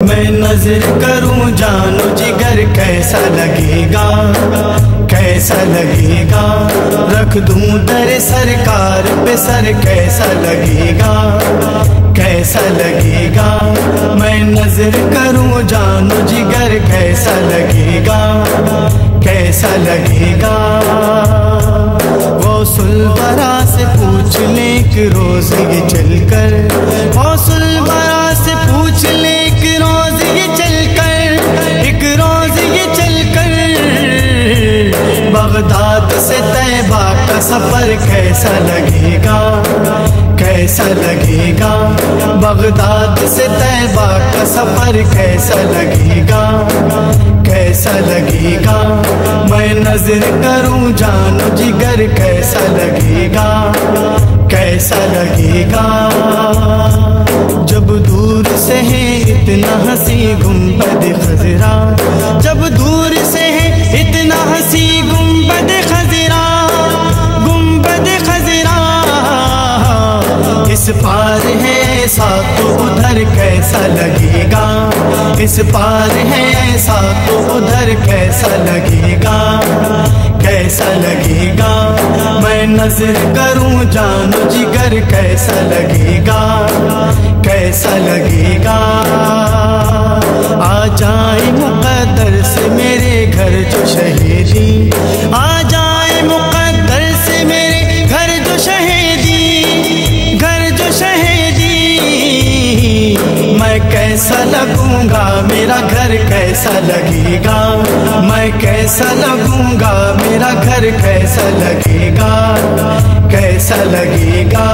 मैं नजर करूं जानो जिगर कैसा लगेगा, कैसा लगेगा। रख दूं दर सरकार पे सर कैसा लगेगा, कैसा लगेगा। मैं नजर करूं जानो जिगर कैसा लगेगा, कैसा लगेगा। गौसुल बरा से पूछ ले कि रोज ये चलकर, गौसुल बरा से पूछ ले कि रोज ये चलकर, एक रोज ये चलकर। बगदाद से तैबा का सफर कैसा लगेगा, कैसा लगेगा। बगदाद से तैबा का सफर कैसा लगेगा, कैसा लगेगा। मैं नजर करूं जानो जिगर कैसा लगेगा, कैसा लगेगा। जब दूर से है इतना हंसी गुंबद खजरा, जब दूर से है इतना हंसी गुंबद खजरा, गुंबद खजरा। इस पार है ऐसा तो उधर कैसा लगेगा, इस पार है ऐसा तो उधर कैसा लगेगा, कैसा लगेगा। मैं नजर करूं जानो जिगर कैसा लगेगा, कैसा लगेगा। आ जाए मुक़द्दर से मेरे घर जो शहीदी, आ जाए मुक़द्दर से मेरे घर जो शहीदी, घर जो शहीदी। मैं कैसा लगूंगा मेरा घर कैसा लगेगा, मैं कैसा लगूंगा मेरा घर कैसा लगेगा, कैसा लगेगा।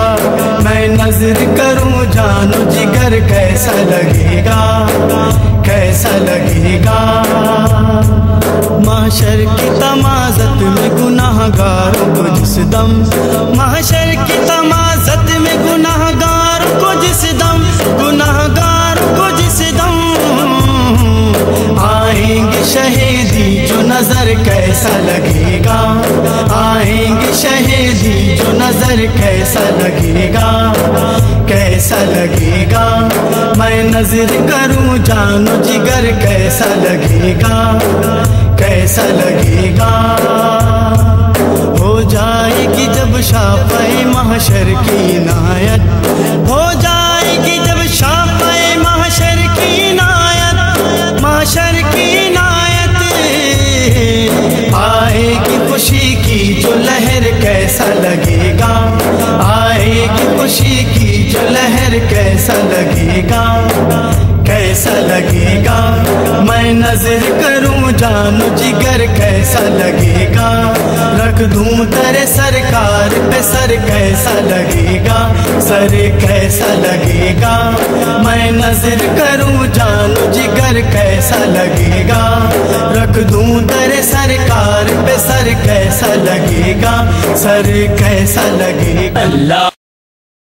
मैं नजर करूं जानो जिगर कैसा लगेगा, कैसा लगेगा। महशर की तमाज़त में गुनाहगारों को जिस दम, महशर की तमाज़त में गुनाहगारों को जिस दम, गुनाहगारों को जिस दम। आएंगे शहीदी जो नजर कैसा लगेगा, आएंगे शहीदी जो नजर कैसा लगेगा, कैसा लगेगा। मैं नजर करूं जानो जिगर कैसा लगेगा, कैसा लगेगा। हो जाएगी जब शाफ़े महशर की इनायत, हो जाएगी जब शाफ़े महशर की इनायत, महशर की इनायत। आएगी खुशी की जो लहर कैसा लगेगा, आएगी खुशी की जो लहर कैसा लगेगा, कैसा लगेगा। मैं नजर करूं जानो जिगर कैसा लगेगा, रख दूं तेरे सरकार पे सर कैसा लगेगा, सर कैसा लगेगा। मैं नजर करूं जानो जिगर कैसा लगेगा, रख दूं तेरे सरकार पे सर कैसा लगेगा, सर कैसा लगेगा। अल्लाह